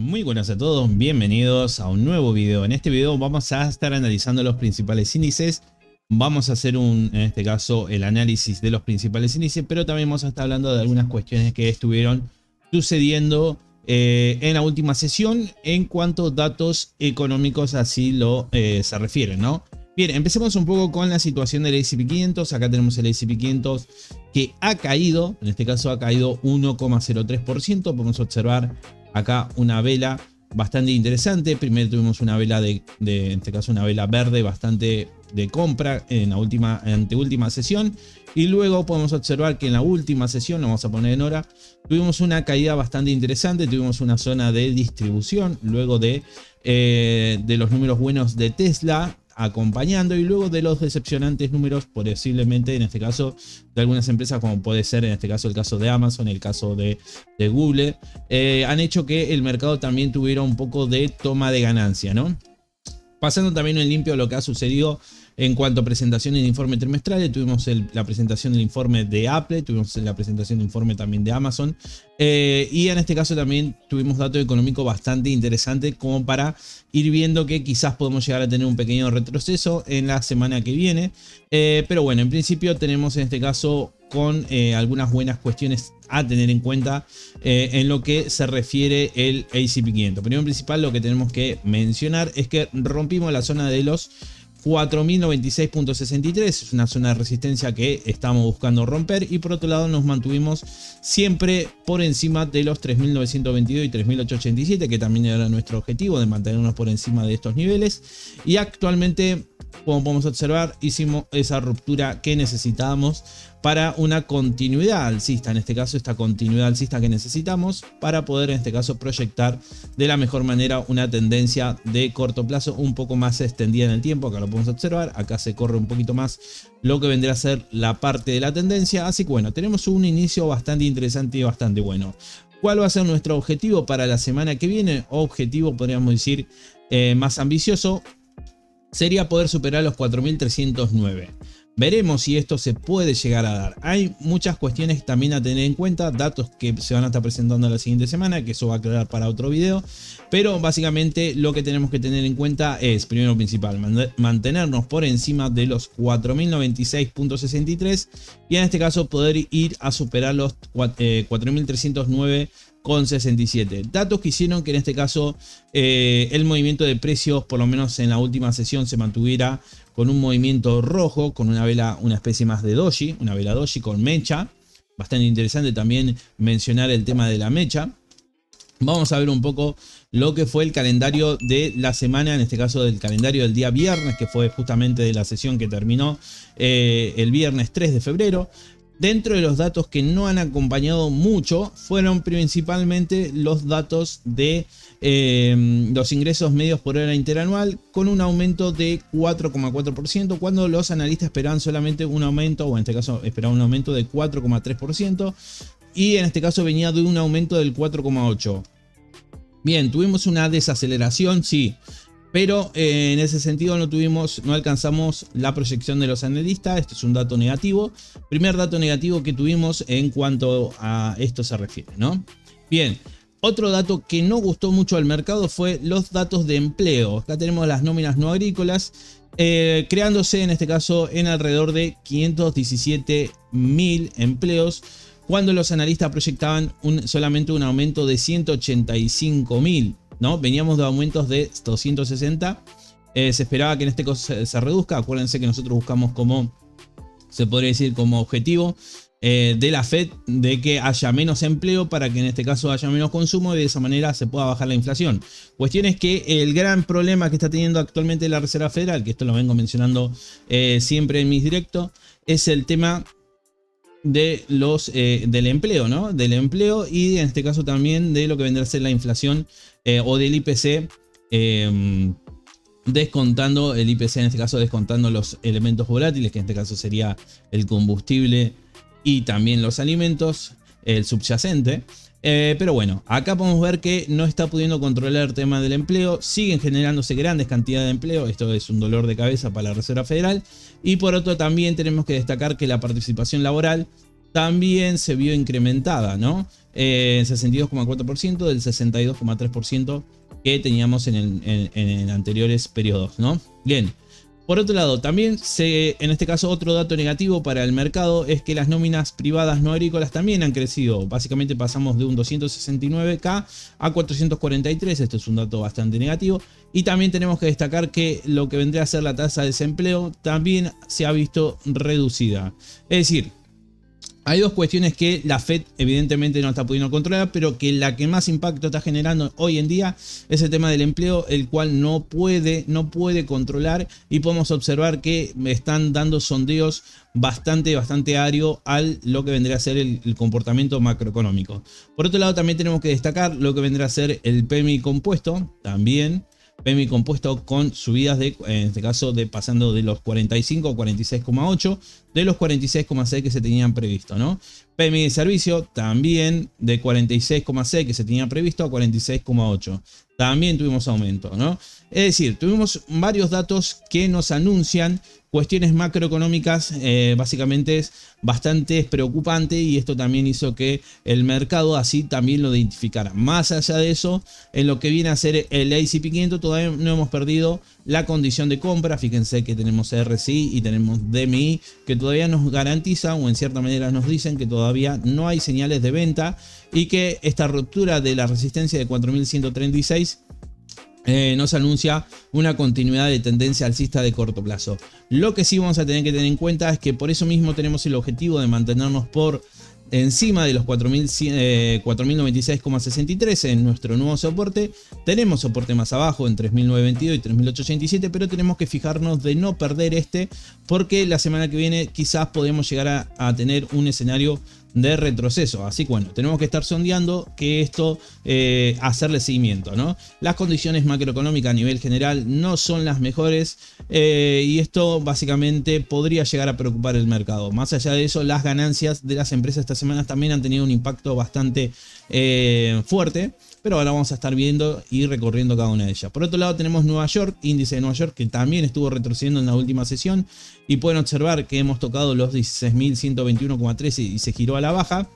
Muy buenas a todos, bienvenidos a un nuevo video. En este video vamos a estar analizando los principales índices. Vamos a hacer en este caso el análisis de los principales índices, pero también vamos a estar hablando de algunas cuestiones que estuvieron sucediendo en la última sesión en cuanto a datos económicos así se refieren, ¿no? Bien, empecemos un poco con la situación del S&P 500. Acá tenemos el S&P 500 que ha caído, en este caso ha caído 1,03%. Podemos observar acá una vela bastante interesante. Primero tuvimos una vela en este caso una vela verde bastante de compra en la anteúltima sesión, y luego podemos observar que en la última sesión, lo vamos a poner en hora, tuvimos una caída bastante interesante. Tuvimos una zona de distribución luego de los números buenos de Tesla acompañando, y luego de los decepcionantes números posiblemente en este caso de algunas empresas, como puede ser en este caso el caso de Amazon, el caso de Google, han hecho que el mercado también tuviera un poco de toma de ganancia, ¿no? Pasando también en limpio lo que ha sucedido en cuanto a presentaciones de informe trimestrales. Tuvimos la presentación del informe de Apple, tuvimos la presentación del informe también de Amazon, y en este caso también tuvimos datos económicos bastante interesantes como para ir viendo que quizás podemos llegar a tener un pequeño retroceso en la semana que viene, pero bueno, en principio tenemos en este caso con algunas buenas cuestiones a tener en cuenta en lo que se refiere el S&P 500. Primero principal, lo que tenemos que mencionar es que rompimos la zona de los 4.096.63, es una zona de resistencia que estamos buscando romper, y por otro lado nos mantuvimos siempre por encima de los 3.922 y 3.887, que también era nuestro objetivo de mantenernos por encima de estos niveles, y actualmente, como podemos observar, hicimos esa ruptura que necesitábamos para una continuidad alcista, en este caso esta continuidad alcista que necesitamos para poder en este caso proyectar de la mejor manera una tendencia de corto plazo un poco más extendida en el tiempo. Acá lo podemos observar, acá se corre un poquito más lo que vendría a ser la parte de la tendencia, así que bueno, tenemos un inicio bastante interesante y bastante bueno. ¿Cuál va a ser nuestro objetivo para la semana que viene? Objetivo, podríamos decir, más ambicioso, sería poder superar los 4.309. Veremos si esto se puede llegar a dar. Hay muchas cuestiones también a tener en cuenta, datos que se van a estar presentando la siguiente semana, que eso va a quedar para otro video. Pero básicamente lo que tenemos que tener en cuenta es, primero principal, mantenernos por encima de los 4.096.63 y en este caso poder ir a superar los 4.309,67. Datos que hicieron que en este caso el movimiento de precios, por lo menos en la última sesión, se mantuviera con un movimiento rojo, con una vela, una especie más de doji, una vela doji con mecha. Bastante interesante también mencionar el tema de la mecha. Vamos a ver un poco lo que fue el calendario de la semana, en este caso del calendario del día viernes, que fue justamente de la sesión que terminó el viernes 3 de febrero. Dentro de los datos que no han acompañado mucho fueron principalmente los datos de los ingresos medios por hora interanual, con un aumento de 4,4%, cuando los analistas esperaban solamente un aumento, o en este caso esperaban un aumento de 4,3%, y en este caso venía de un aumento del 4,8%. Bien, tuvimos una desaceleración, sí, pero en ese sentido no alcanzamos la proyección de los analistas. Esto es un dato negativo. Primer dato negativo que tuvimos en cuanto a esto se refiere, ¿no? Bien, otro dato que no gustó mucho al mercado fue los datos de empleo. Acá tenemos las nóminas no agrícolas, creándose en este caso en alrededor de 517.000 empleos, cuando los analistas proyectaban solamente un aumento de 185.000. ¿no? Veníamos de aumentos de 260. Se esperaba que en este caso se reduzca. Acuérdense que nosotros buscamos como, se podría decir, como objetivo de la Fed, de que haya menos empleo para que en este caso haya menos consumo y de esa manera se pueda bajar la inflación. Cuestión es que el gran problema que está teniendo actualmente la Reserva Federal, que esto lo vengo mencionando siempre en mis directos, es el tema de del empleo, ¿no? Del empleo, y en este caso también de lo que vendrá a ser la inflación o del IPC, descontando el IPC, en este caso descontando los elementos volátiles, que en este caso sería el combustible y también los alimentos, el subyacente. Pero bueno, acá podemos ver que no está pudiendo controlar el tema del empleo. Siguen generándose grandes cantidades de empleo. Esto es un dolor de cabeza para la Reserva Federal. Y por otro también tenemos que destacar que la participación laboral también se vio incrementada, ¿no? 62,4% del 62,3% que teníamos en anteriores periodos, ¿no? Bien. Por otro lado, también en este caso otro dato negativo para el mercado es que las nóminas privadas no agrícolas también han crecido. Básicamente pasamos de un 269.000 a 443. Esto es un dato bastante negativo. Y también tenemos que destacar que lo que vendría a ser la tasa de desempleo también se ha visto reducida. Es decir, hay dos cuestiones que la Fed evidentemente no está pudiendo controlar, pero que la que más impacto está generando hoy en día es el tema del empleo, el cual no puede controlar, y podemos observar que están dando sondeos bastante ario a lo que vendría a ser el comportamiento macroeconómico. Por otro lado, también tenemos que destacar lo que vendrá a ser el PMI compuesto, también PMI compuesto con subidas en este caso pasando de los 45 a 46,8 de los 46,6 que se tenían previsto, ¿no? PMI de servicio también de 46,6 que se tenía previsto a 46,8. También tuvimos aumento, ¿no? Es decir, tuvimos varios datos que nos anuncian cuestiones macroeconómicas básicamente es bastante preocupante, y esto también hizo que el mercado así también lo identificara. Más allá de eso, en lo que viene a ser el S&P 500 todavía no hemos perdido la condición de compra. Fíjense que tenemos RSI y tenemos DMI que todavía nos garantizan, o en cierta manera nos dicen, que todavía no hay señales de venta y que esta ruptura de la resistencia de 4136 nos anuncia una continuidad de tendencia alcista de corto plazo. Lo que sí vamos a tener que tener en cuenta es que por eso mismo tenemos el objetivo de mantenernos por encima de los 4.096,63 en nuestro nuevo soporte. Tenemos soporte más abajo en 3.922 y 3.887, pero tenemos que fijarnos de no perder porque la semana que viene quizás podemos llegar a tener un escenario de retroceso. Así que bueno, tenemos que estar sondeando que esto, hacerle seguimiento, ¿no? Las condiciones macroeconómicas a nivel general no son las mejores, y esto básicamente podría llegar a preocupar el mercado. Más allá de eso, las ganancias de las empresas esta semana también han tenido un impacto bastante fuerte, pero ahora vamos a estar viendo y recorriendo cada una de ellas. Por otro lado, tenemos Nueva York, índice de Nueva York, que también estuvo retrocediendo en la última sesión, y pueden observar que hemos tocado los 16.121,13 y se giró a la baja.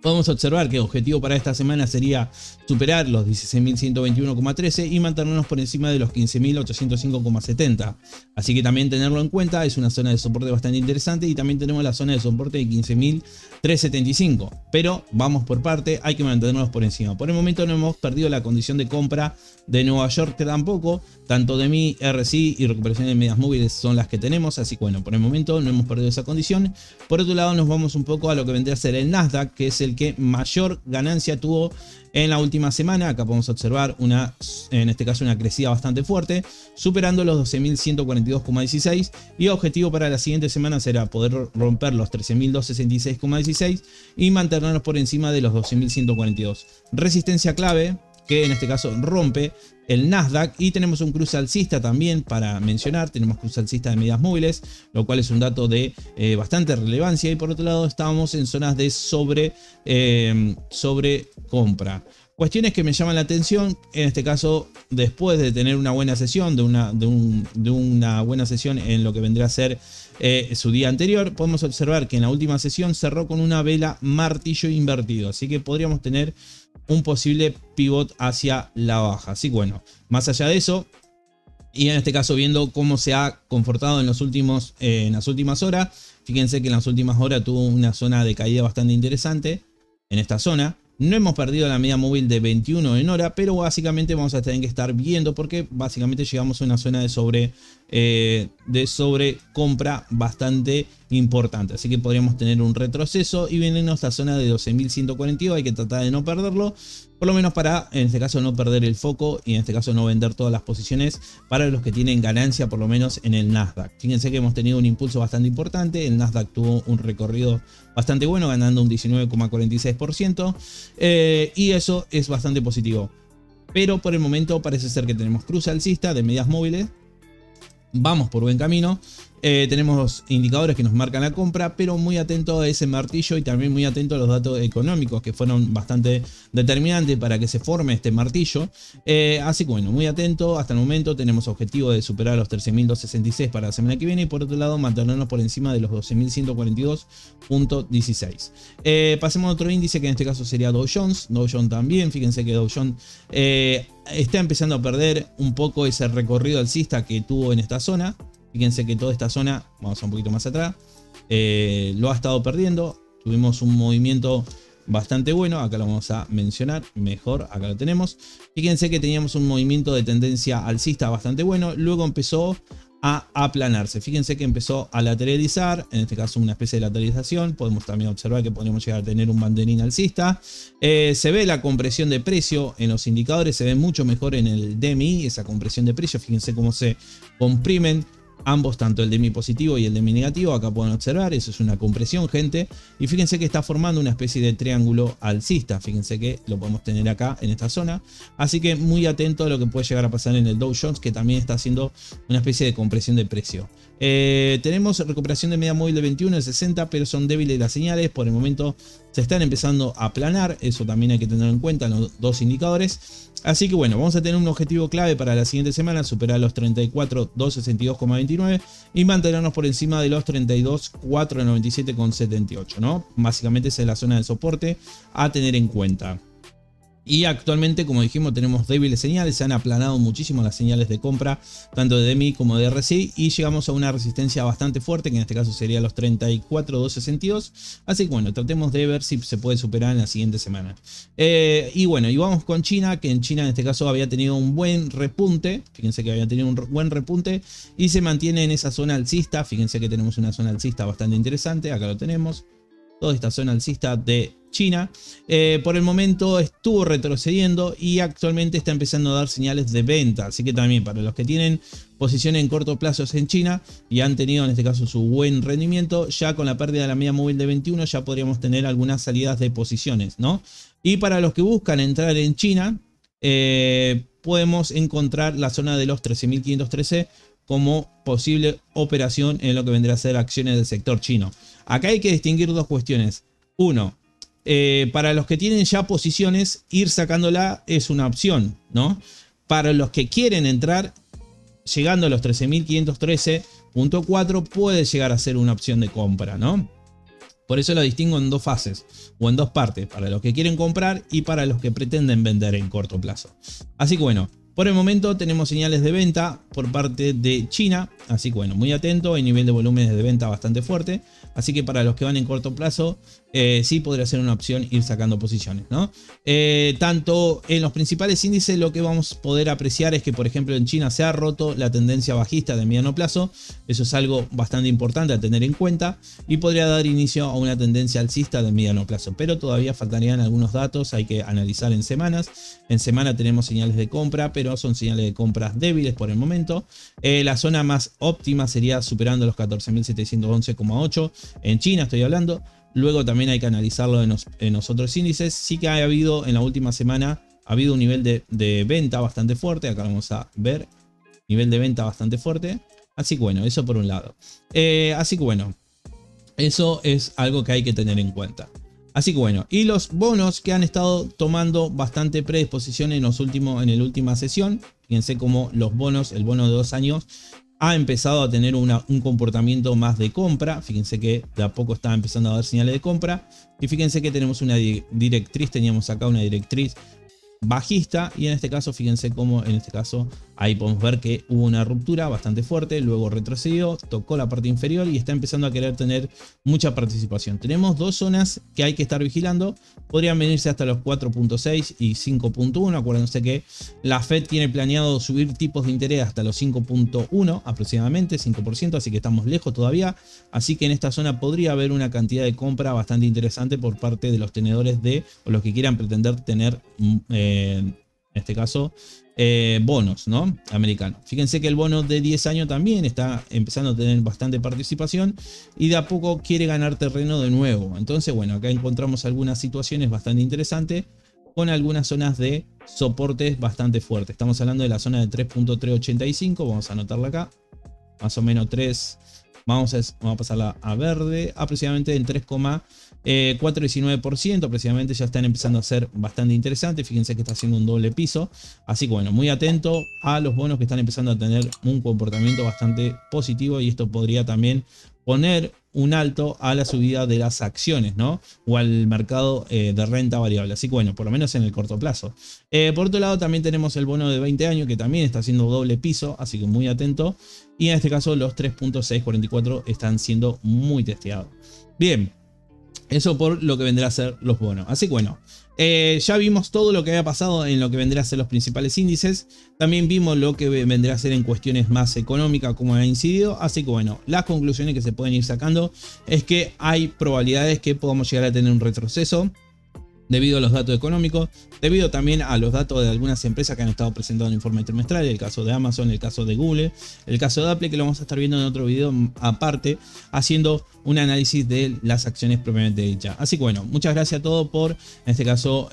Podemos observar que el objetivo para esta semana sería superar los 16.121,13 y mantenernos por encima de los 15.805,70. Así que también tenerlo en cuenta, es una zona de soporte bastante interesante, y también tenemos la zona de soporte de 15.375. Pero vamos por parte, hay que mantenernos por encima. Por el momento no hemos perdido la condición de compra de Nueva York, que tampoco, tanto de mi RSI y recuperación de medias móviles son las que tenemos, así que bueno, por el momento no hemos perdido esa condición. Por otro lado, nos vamos un poco a lo que vendría a ser el Nasdaq, que es el que mayor ganancia tuvo en la última semana. Acá podemos observar en este caso una crecida bastante fuerte, superando los 12.142,16, y objetivo para la siguiente semana será poder romper los 13.266,16 y mantenernos por encima de los 12.142. Resistencia clave que en este caso rompe el Nasdaq, y tenemos un cruce alcista también para mencionar. Tenemos cruce alcista de medias móviles, lo cual es un dato de bastante relevancia, y por otro lado estamos en zonas de sobre compra. Cuestiones que me llaman la atención, en este caso, después de tener una buena sesión, de una buena sesión en lo que vendría a ser su día anterior, podemos observar que en la última sesión cerró con una vela martillo invertido, así que podríamos tener un posible pivot hacia la baja. Así que bueno, más allá de eso, y en este caso viendo cómo se ha comportado en las últimas horas, fíjense que en las últimas horas tuvo una zona de caída bastante interesante en esta zona. No hemos perdido la media móvil de 21 en hora, pero básicamente vamos a tener que estar viendo, porque básicamente llegamos a una zona de sobrecompra bastante importante. Así que podríamos tener un retroceso y venirnos a esta zona de 12.142. Hay que tratar de no perderlo, por lo menos para, en este caso, no perder el foco, y en este caso no vender todas las posiciones para los que tienen ganancia, por lo menos en el Nasdaq. Fíjense que hemos tenido un impulso bastante importante. El Nasdaq tuvo un recorrido bastante bueno, ganando un 19,46%, y eso es bastante positivo. Pero por el momento parece ser que tenemos cruce alcista de medias móviles. Vamos por buen camino. Tenemos indicadores que nos marcan la compra, pero muy atento a ese martillo y también muy atento a los datos económicos que fueron bastante determinantes para que se forme este martillo. Así que bueno, muy atento. Hasta el momento tenemos objetivo de superar los 13.266 para la semana que viene y por otro lado mantenernos por encima de los 12.142.16. Pasemos a otro índice que en este caso sería Dow Jones. Dow Jones también, fíjense que Dow Jones está empezando a perder un poco ese recorrido alcista que tuvo en esta zona. Fíjense que toda esta zona, vamos a un poquito más atrás, lo ha estado perdiendo. Tuvimos un movimiento bastante bueno, acá lo vamos a mencionar mejor, acá lo tenemos. Fíjense que teníamos un movimiento de tendencia alcista bastante bueno, luego empezó a aplanarse. Fíjense que empezó a lateralizar, en este caso una especie de lateralización. Podemos también observar que podríamos llegar a tener un banderín alcista. Se ve la compresión de precio en los indicadores, se ve mucho mejor en el DMI, esa compresión de precio. Fíjense cómo se comprimen ambos, tanto el DMI positivo y el DMI negativo. Acá pueden observar, eso es una compresión, gente. Y fíjense que está formando una especie de triángulo alcista. Fíjense que lo podemos tener acá en esta zona. Así que muy atento a lo que puede llegar a pasar en el Dow Jones, que también está haciendo una especie de compresión de precio. Tenemos recuperación de media móvil de 21 de 60, pero son débiles las señales. Por el momento se están empezando a aplanar. Eso también hay que tenerlo en cuenta en los dos indicadores. Así que bueno, vamos a tener un objetivo clave para la siguiente semana, superar los 34.262,29 y mantenernos por encima de los 32.497,78, ¿no? Básicamente esa es la zona de soporte a tener en cuenta. Y actualmente, como dijimos, tenemos débiles señales, se han aplanado muchísimo las señales de compra, tanto de DMI como de RSI, y llegamos a una resistencia bastante fuerte, que en este caso sería los 34.262. Así que bueno, tratemos de ver si se puede superar en la siguiente semana. Y bueno, y vamos con China, que en China en este caso había tenido un buen repunte. Fíjense que había tenido un buen repunte y se mantiene en esa zona alcista. Fíjense que tenemos una zona alcista bastante interesante, acá lo tenemos. Toda esta zona alcista de China. Por el momento estuvo retrocediendo y actualmente está empezando a dar señales de venta. Así que también para los que tienen posiciones en corto plazo en China y han tenido en este caso su buen rendimiento, ya con la pérdida de la media móvil de 21 ya podríamos tener algunas salidas de posiciones, ¿no? Y para los que buscan entrar en China, podemos encontrar la zona de los 13.513 como posible operación en lo que vendrá a ser acciones del sector chino. Acá hay que distinguir dos cuestiones. Uno, para los que tienen ya posiciones, ir sacándola es una opción, ¿no? Para los que quieren entrar, llegando a los 13.513.4 puede llegar a ser una opción de compra, ¿no? Por eso lo distingo en dos fases o en dos partes, para los que quieren comprar y para los que pretenden vender en corto plazo. Así que bueno, por el momento tenemos señales de venta por parte de China, así que bueno, muy atento, hay nivel de volúmenes de venta bastante fuerte, así que para los que van en corto plazo, sí podría ser una opción ir sacando posiciones, ¿no? Tanto en los principales índices lo que vamos a poder apreciar es que por ejemplo en China se ha roto la tendencia bajista de mediano plazo, eso es algo bastante importante a tener en cuenta y podría dar inicio a una tendencia alcista de mediano plazo, pero todavía faltarían algunos datos, hay que analizar en semanas. En semana tenemos señales de compra, pero son señales de compras débiles por el momento. La zona más óptima sería superando los 14.711,8 en China, estoy hablando. Luego también hay que analizarlo en los otros índices. Sí que ha habido en la última semana, ha habido un nivel de venta bastante fuerte. Acá vamos a ver, nivel de venta bastante fuerte. Así que bueno, eso por un lado. Así que bueno, eso es algo que hay que tener en cuenta. Así que bueno, y los bonos que han estado tomando bastante predisposición en la última sesión. Fíjense cómo los bonos, el bono de 2 años ha empezado a tener un comportamiento más de compra. Fíjense que de a poco está empezando a dar señales de compra. Y fíjense que tenemos una directriz, teníamos acá una directriz bajista y en este caso fíjense cómo en este caso ahí podemos ver que hubo una ruptura bastante fuerte, luego retrocedió, tocó la parte inferior y está empezando a querer tener mucha participación. Tenemos dos zonas que hay que estar vigilando, podrían venirse hasta los 4.6 y 5.1. acuérdense que la Fed tiene planeado subir tipos de interés hasta los 5.1 aproximadamente, 5%, así que estamos lejos todavía, así que en esta zona podría haber una cantidad de compra bastante interesante por parte de los tenedores o los que quieran pretender tener en este caso bonos, ¿no? Americanos. Fíjense que el bono de 10 años también está empezando a tener bastante participación y de a poco quiere ganar terreno de nuevo. Entonces, bueno, acá encontramos algunas situaciones bastante interesantes con algunas zonas de soportes bastante fuertes. Estamos hablando de la zona de 3.385, vamos a anotarla acá. Más o menos 3, Vamos a pasarla a verde, aproximadamente en 3,419%, aproximadamente ya están empezando a ser bastante interesantes. Fíjense que está haciendo un doble piso, así que bueno, muy atento a los bonos que están empezando a tener un comportamiento bastante positivo, y esto podría también poner un alto a la subida de las acciones, ¿no? O al mercado de renta variable. Así que bueno, por lo menos en el corto plazo. Por otro lado también tenemos el bono de 20 años que también está haciendo doble piso, así que muy atento. Y en este caso los 3,644 están siendo muy testeados. Bien, eso por lo que vendrá a ser los bonos. Así que bueno, ya vimos todo lo que había pasado en lo que vendrá a ser los principales índices. También vimos lo que vendrá a ser en cuestiones más económicas, cómo ha incidido. Así que bueno, las conclusiones que se pueden ir sacando es que hay probabilidades que podamos llegar a tener un retroceso debido a los datos económicos, debido también a los datos de algunas empresas que han estado presentando informe trimestral, el caso de Amazon, el caso de Google, el caso de Apple, que lo vamos a estar viendo en otro video aparte, haciendo un análisis de las acciones propiamente dichas. Así que bueno, muchas gracias a todos por, en este caso,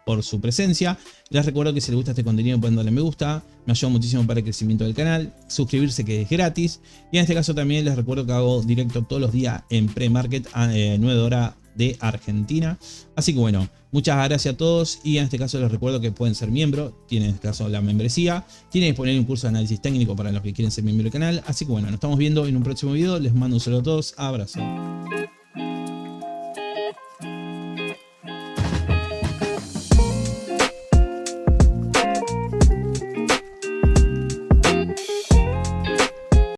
por su presencia. Les recuerdo que si les gusta este contenido pueden darle me gusta, me ayuda muchísimo para el crecimiento del canal, suscribirse que es gratis, y en este caso también les recuerdo que hago directo todos los días en pre-market a 9 horas de Argentina. Así que bueno, muchas gracias a todos, y en este caso les recuerdo que pueden ser miembros, tienen en este caso la membresía, tienen disponible un curso de análisis técnico para los que quieren ser miembros del canal. Así que bueno, nos estamos viendo en un próximo video, les mando un saludo a todos, abrazo.